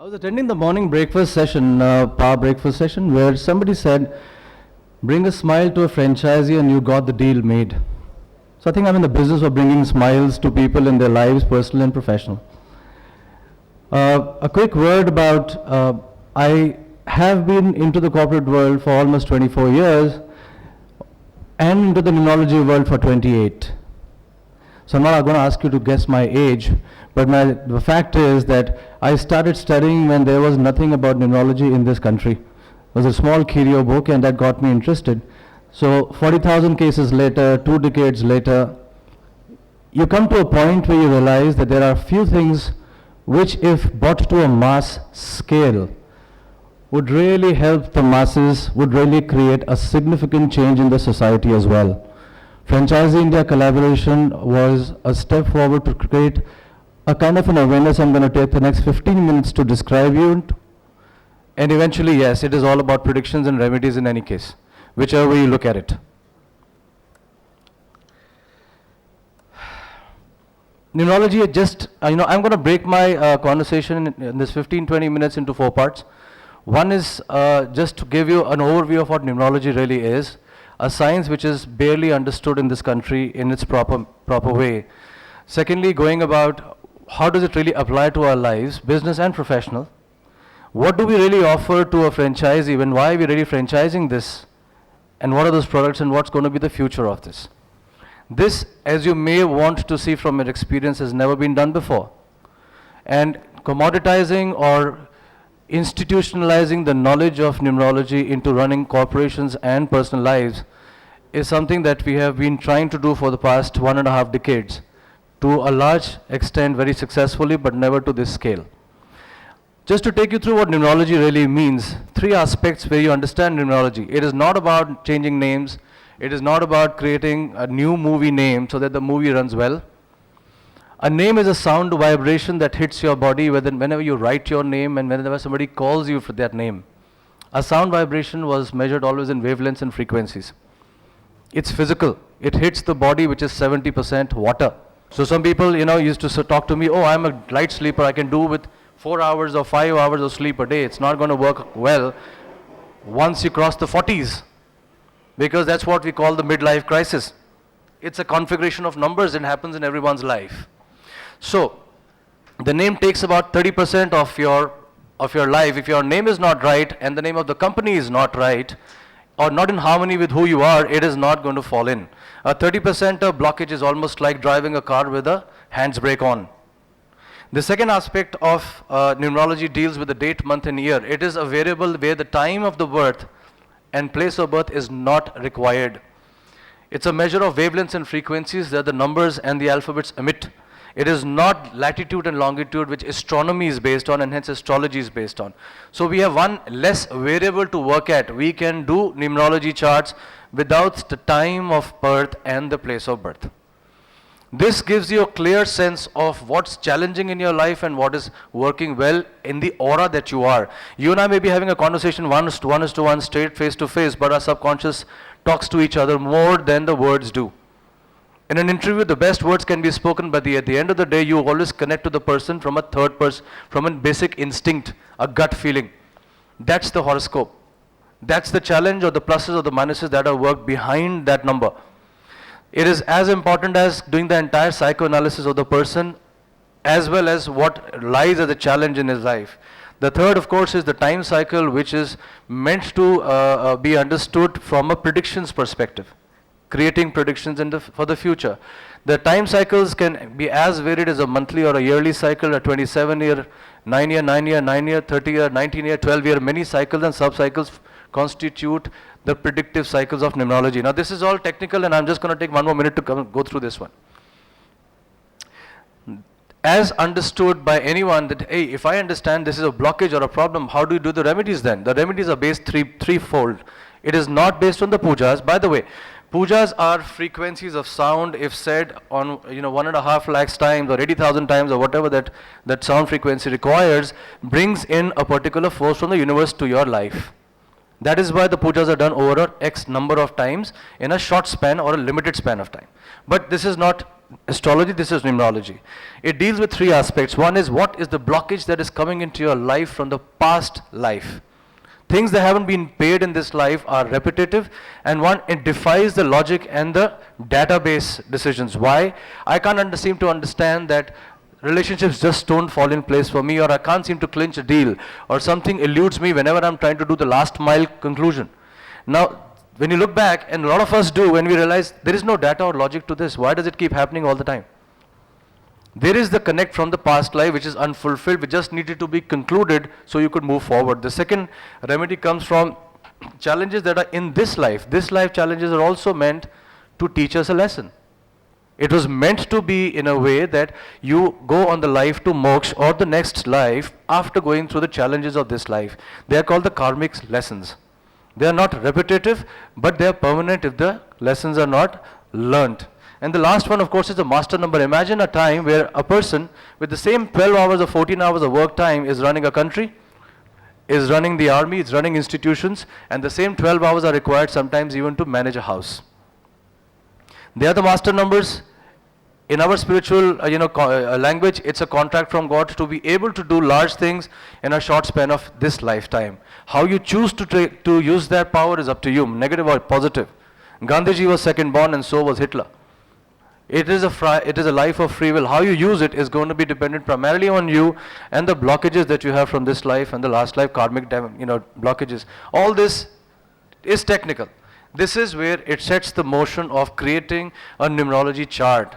was attending the morning breakfast session, power breakfast session, where somebody said, bring a smile to a franchisee and you got the deal made. So I think I'm in the business of bringing smiles to people in their lives, personal and professional. A quick word about, I have been into the corporate world for almost 24 years and into the numerology world for 28. So I'm not going to ask you to guess my age, but the fact is that I started studying when there was nothing about numerology in this country. There was a small curio book and that got me interested. So 40,000 cases later, 2 decades later, you come to a point where you realize that there are few things which, if brought to a mass scale, would really help the masses, would really create a significant change in the society as well. Franchisee India collaboration was a step forward to create a kind of an awareness. I'm going to take the next 15 minutes to describe you. And eventually, yes, it is all about predictions and remedies in any case, whichever way you look at it. Numerology, just, I'm going to break my conversation in this 15-20 minutes into 4 parts. One is just to give you an overview of what numerology really is, a science which is barely understood in this country in its proper way. Secondly, going about how does it really apply to our lives, business and professional. What do we really offer to a franchisee and why are we really franchising this? And what are those products and what's going to be the future of this? This, as you may want to see from your experience, has never been done before. And commoditizing or institutionalizing the knowledge of numerology into running corporations and personal lives is something that we have been trying to do for the past 1.5 decades, to a large extent very successfully, but never to this scale. Just to take you through what numerology really means, 3 aspects where you understand numerology. It is not about changing names. It is not about creating a new movie name so that the movie runs well. A name is a sound vibration that hits your body whenever you write your name and whenever somebody calls you for that name. A sound vibration was measured always in wavelengths and frequencies. It's physical. It hits the body, which is 70% water. So some people, used to talk to me, oh, I'm a light sleeper. I can do with 4 hours or 5 hours of sleep a day. It's not going to work well once you cross the 40s, because that's what we call the midlife crisis. It's a configuration of numbers that happens in everyone's life. So the name takes about 30% of your life. If your name is not right and the name of the company is not right, or not in harmony with who you are, it is not going to fall in. A 30% blockage is almost like driving a car with a hands brake on. The second aspect of numerology deals with the date, month and year. It is a variable where the time of the birth and place of birth is not required. It's a measure of wavelengths and frequencies that the numbers and the alphabets emit. It is not latitude and longitude, which astronomy is based on and hence astrology is based on. So we have one less variable to work at. We can do numerology charts without the time of birth and the place of birth. This gives you a clear sense of what's challenging in your life and what is working well in the aura that you are. You and I may be having a conversation one-to-one, straight face-to-face, but our subconscious talks to each other more than the words do. In an interview, the best words can be spoken, but at the end of the day, you always connect to the person from a third person, from a basic instinct, a gut feeling. That's the horoscope. That's the challenge or the pluses or the minuses that are worked behind that number. It is as important as doing the entire psychoanalysis of the person, as well as what lies as a challenge in his life. The third, of course, is the time cycle, which is meant to be understood from a predictions perspective, creating predictions for the future. The time cycles can be as varied as a monthly or a yearly cycle, a 27-year, 9-year, 9-year, 9-year, 30-year, 19-year, 12-year. Many cycles and sub-cycles constitute the predictive cycles of numerology. Now this is all technical and I'm just going to take 1 more minute to go through this one. As understood by anyone that, hey, if I understand this is a blockage or a problem, how do you do the remedies then? The remedies are based threefold. It is not based on the pujas. By the way, pujas are frequencies of sound if said on 1.5 lakhs times or 80,000 times or whatever that sound frequency requires, brings in a particular force from the universe to your life. That is why the pujas are done over X number of times in a short span or a limited span of time. But this is not astrology, this is numerology. It deals with three aspects. One is what is the blockage that is coming into your life from the past life. Things that haven't been paid in this life are repetitive, and one, it defies the logic and the database decisions. Why? I can't seem to understand that relationships just don't fall in place for me, or I can't seem to clinch a deal, or something eludes me whenever I'm trying to do the last mile conclusion. Now, when you look back, and a lot of us do, when we realize there is no data or logic to this, why does it keep happening all the time? There is the connect from the past life which is unfulfilled, which just needed to be concluded so you could move forward. The second remedy comes from challenges that are in this life. This life challenges are also meant to teach us a lesson. It was meant to be in a way that you go on the life to moksha or the next life after going through the challenges of this life. They are called the karmic lessons. They are not repetitive, but they are permanent if the lessons are not learnt. And the last one, of course, is the master number. Imagine a time where a person with the same 12 hours or 14 hours of work time is running a country, is running the army, is running institutions, and the same 12 hours are required sometimes even to manage a house. They are the master numbers. In our spiritual language, it's a contract from God to be able to do large things in a short span of this lifetime. How you choose to use that power is up to you, negative or positive. Gandhiji was second born and so was Hitler. It is a life of free will. How you use it is going to be dependent primarily on you and the blockages that you have from this life and the last life, karmic blockages. All this is technical. This is where it sets the motion of creating a numerology chart.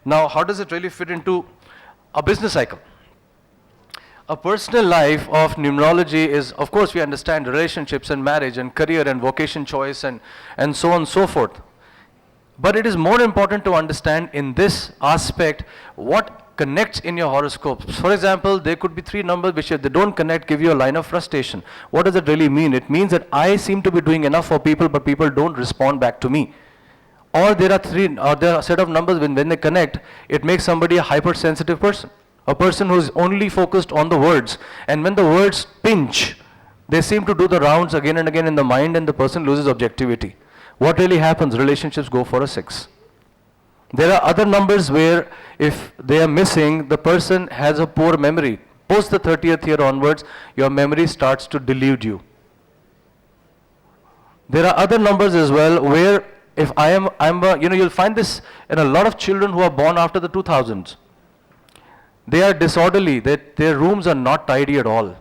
Now, how does it really fit into a business cycle? A personal life of numerology is, of course, we understand relationships and marriage and career and vocation choice and so on and so forth. But it is more important to understand in this aspect what connects in your horoscopes. For example, there could be three numbers which if they don't connect give you a line of frustration. What does it really mean? It means that I seem to be doing enough for people but people don't respond back to me. Or there are a set of numbers when they connect, it makes somebody a hypersensitive person. A person who is only focused on the words. And when the words pinch, they seem to do the rounds again and again in the mind and the person loses objectivity. What really happens? Relationships go for a 6. There are other numbers where if they are missing, the person has a poor memory. Post the 30th year onwards, your memory starts to delude you. There are other numbers as well where if you'll find this in a lot of children who are born after the 2000s. They are disorderly, their rooms are not tidy at all.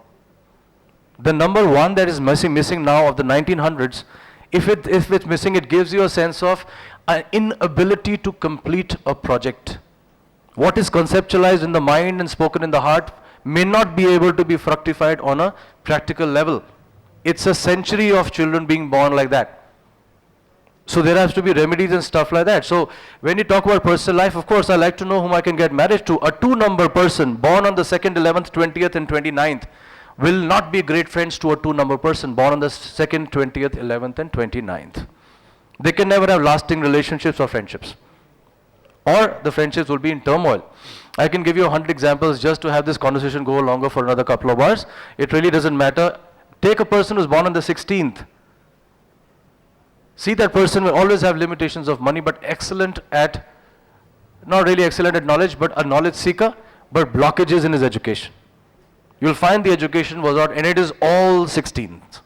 The number 1 that is missing now of the 1900s, if it's missing, it gives you a sense of an inability to complete a project. What is conceptualized in the mind and spoken in the heart may not be able to be fructified on a practical level. It's a century of children being born like that. So there has to be remedies and stuff like that. So when you talk about personal life, of course, I like to know whom I can get married to. A 2-number person born on the 2nd, 11th, 20th and 29th will not be great friends to a 2-number person born on the 2nd, 20th, 11th and 29th. They can never have lasting relationships or friendships. Or the friendships will be in turmoil. I can give you 100 examples just to have this conversation go longer for another couple of hours. It really doesn't matter. Take a person who's born on the 16th. See, that person will always have limitations of money, but not really excellent at knowledge, but a knowledge seeker, but blockages in his education. You'll find the education was out, and it is all 16th.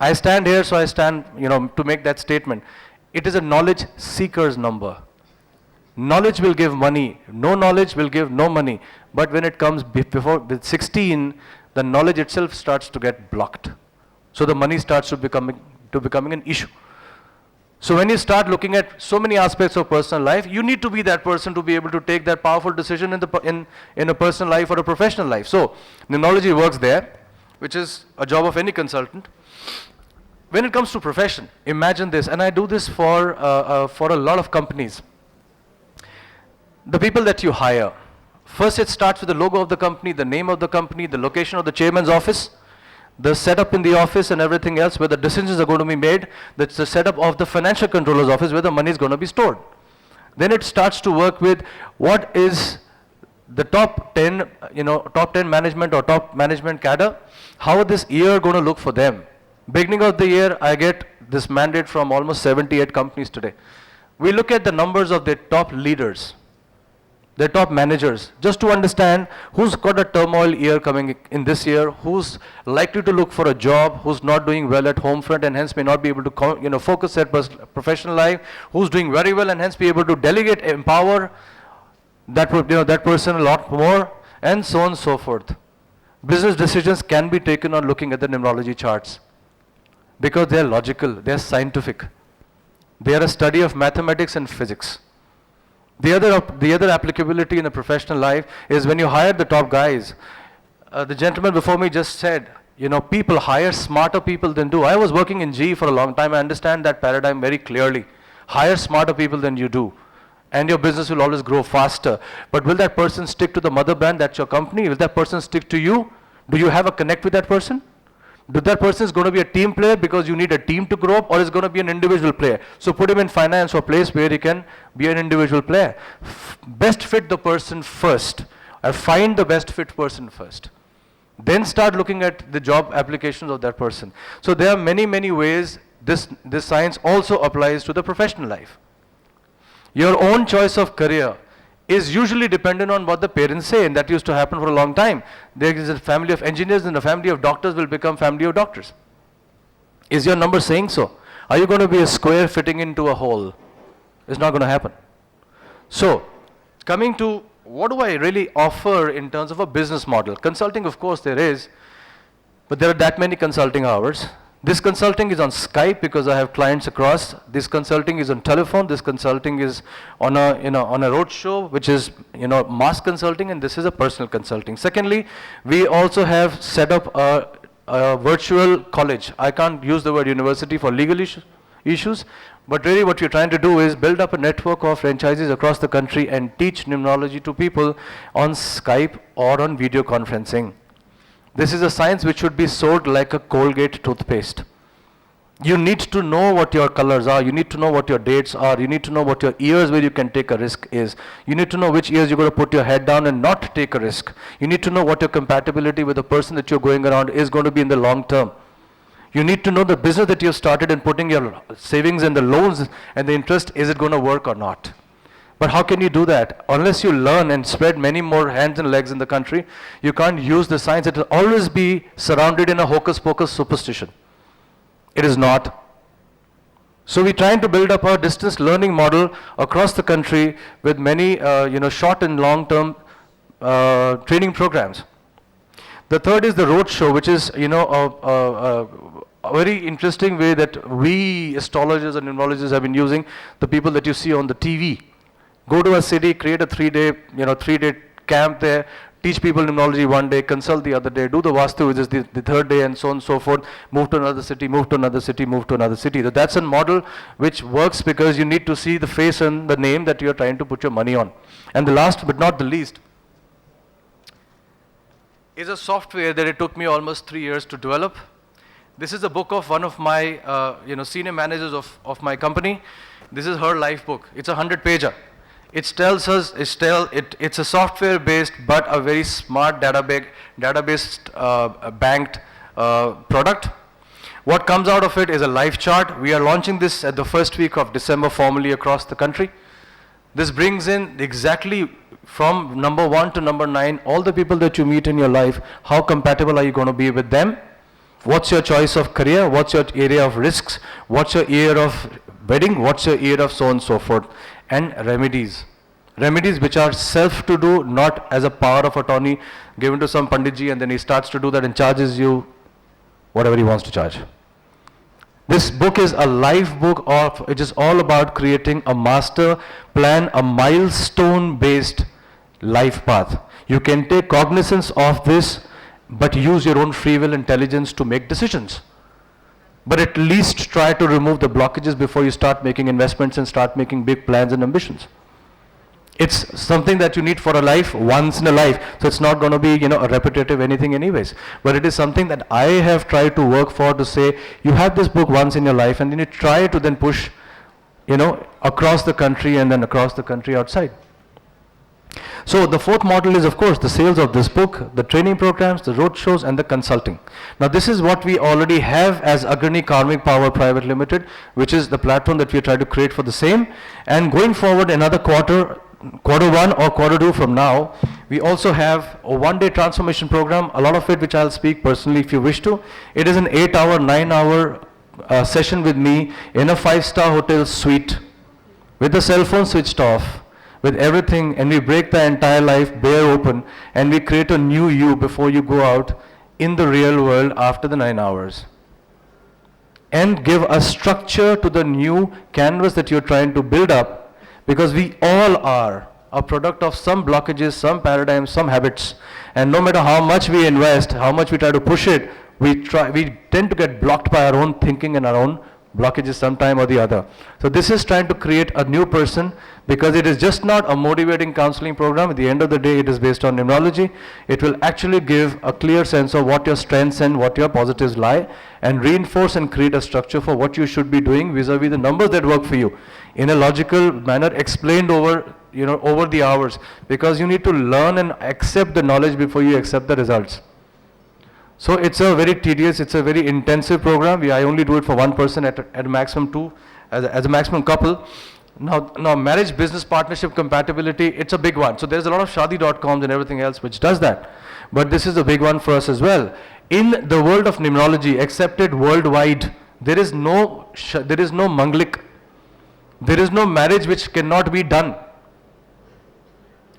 I stand here, so I stand, to make that statement. It is a knowledge seeker's number. Knowledge will give money. No knowledge will give no money. But when it comes with 16, the knowledge itself starts to get blocked. So the money starts to becoming an issue. So when you start looking at so many aspects of personal life, you need to be that person to be able to take that powerful decision in a personal life or a professional life. So numerology works there, which is a job of any consultant. When it comes to profession, imagine this, and I do this for a lot of companies. The people that you hire, first it starts with the logo of the company, the name of the company, the location of the chairman's office, the setup in the office and everything else where the decisions are going to be made. That's the setup of the financial controller's office where the money is going to be stored. Then it starts to work with what is the top 10 management or top management cadre, how is this year going to look for them. Beginning of the year, I get this mandate from almost 78 companies today. We look at the numbers of their top leaders, their top managers, just to understand who's got a turmoil year coming in this year, who's likely to look for a job, who's not doing well at home front and hence may not be able to focus their professional life, who's doing very well and hence be able to delegate, empower that person a lot more, and so on and so forth. Business decisions can be taken on looking at the numerology charts because they are logical, they are scientific. They are a study of mathematics and physics. The other applicability in a professional life is when you hire the top guys. The gentleman before me just said, people hire smarter people than do. I was working in GE for a long time. I understand that paradigm very clearly. Hire smarter people than you do, and your business will always grow faster. But will that person stick to the mother brand, that's your company? Will that person stick to you? Do you have a connect with that person? That person is going to be a team player because you need a team to grow up, or is going to be an individual player? So put him in finance or place where he can be an individual player. Best fit the person first, or find the best fit person first. Then start looking at the job applications of that person. So there are many, many ways this science also applies to the professional life. Your own choice of career is usually dependent on what the parents say, and that used to happen for a long time. There is a family of engineers and a family of doctors will become family of doctors. Is your number saying so? Are you going to be a square fitting into a hole? It's not going to happen. So, coming to what do I really offer in terms of a business model? Consulting, of course, there is, but there are that many consulting hours. This consulting is on Skype because I have clients across. This consulting is on telephone. This consulting is on a road show, which is mass consulting, and this is a personal consulting. Secondly, we also have set up a virtual college. I can't use the word university for legal issues, but really what we're trying to do is build up a network of franchises across the country and teach numerology to people on Skype or on video conferencing. This is a science which should be sold like a Colgate toothpaste. You need to know what your colors are. You need to know what your dates are. You need to know what your years where you can take a risk is. You need to know which years you're going to put your head down and not take a risk. You need to know what your compatibility with the person that you're going around is going to be in the long term. You need to know the business that you've started and putting your savings and the loans and the interest, is it going to work or not? But how can you do that? Unless you learn and spread many more hands and legs in the country, you can't use the science. It will always be surrounded in a hocus pocus superstition. It is not. So we're trying to build up a distance learning model across the country with many short and long term training programs. The third is the road show, which is a very interesting way that we astrologers and numerologists have been using. The people that you see on the TV. Go to a city, create a 3-day camp there, teach people numerology one day, consult the other day, do the Vastu, which is the third day, and so on and so forth, move to another city, move to another city, move to another city. So that's a model which works because you need to see the face and the name that you're trying to put your money on. And the last but not the least is a software that it took me almost 3 years to develop. This is a book of one of my senior managers of my company. This is her life book. It's a 100-pager. It tells us, it's a software based but a very smart database banked product. What comes out of it is a life chart. We are launching this at the first week of December formally across the country. This brings in exactly from number 1 to number 9, all the people that you meet in your life, how compatible are you going to be with them? What's your choice of career? What's your area of risks? What's your year of wedding? What's your year of so on and so forth? And remedies. Remedies which are self to do, not as a power of attorney given to some panditji and then he starts to do that and charges you whatever he wants to charge. This book is a life book it is all about creating a master plan, a milestone based life path. You can take cognizance of this but use your own free will intelligence to make decisions. But at least try to remove the blockages before you start making investments and start making big plans and ambitions. It's something that you need for a life, once in a life. So it's not going to be, a repetitive anything anyways. But it is something that I have tried to work for, to say, you have this book once in your life and then you try to then push, across the country and then across the country outside. So the fourth model is, of course, the sales of this book, the training programs, the road shows, and the consulting. Now this is what we already have as Agraneeh Karmic Power Private Limited, which is the platform that we are trying to create for the same. And going forward another quarter one or quarter two from now, we also have a one-day transformation program, a lot of it which I'll speak personally if you wish to. It is an 8-hour, 9-hour session with me in a 5-star hotel suite with the cell phone switched off, with everything, and we break the entire life bare open, and we create a new you before you go out in the real world after the 9 hours. And give a structure to the new canvas that you're trying to build up, because we all are a product of some blockages, some paradigms, some habits. And no matter how much we invest, how much we try to push it, we tend to get blocked by our own thinking and our own blockages sometime or the other. So this is trying to create a new person, because it is just not a motivating counseling program. At the end of the day, it is based on numerology. It will actually give a clear sense of what your strengths and what your positives lie, and reinforce and create a structure for what you should be doing vis-a-vis the numbers that work for you in a logical manner, explained over over the hours, because you need to learn and accept the knowledge before you accept the results. So it's a very tedious, it's a very intensive program. I only do it for one person at a maximum two, as a maximum couple. Now marriage, business, partnership, compatibility, it's a big one. So there's a lot of shadi.coms and everything else which does that. But this is a big one for us as well. In the world of numerology, accepted worldwide, there is no manglik. There is no marriage which cannot be done.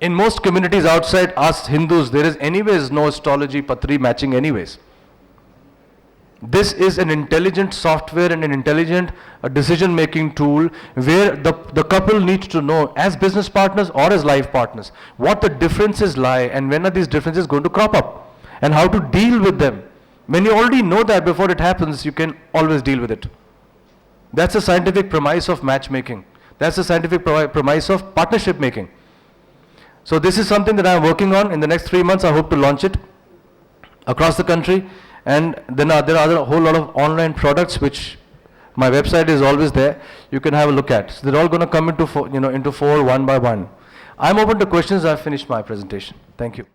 In most communities outside us Hindus, there is anyways no astrology, patri matching anyways. This is an intelligent software and an intelligent decision-making tool where the couple needs to know, as business partners or as life partners, what the differences lie and when are these differences going to crop up and how to deal with them. When you already know that before it happens, you can always deal with it. That's the scientific premise of matchmaking. That's the scientific premise of partnership making. So this is something that I'm working on. In the next 3 months, I hope to launch it across the country. And then there are a whole lot of online products which my website is always there. You can have a look at. So they're all going to come into four one by one. I'm open to questions. I've finished my presentation. Thank you.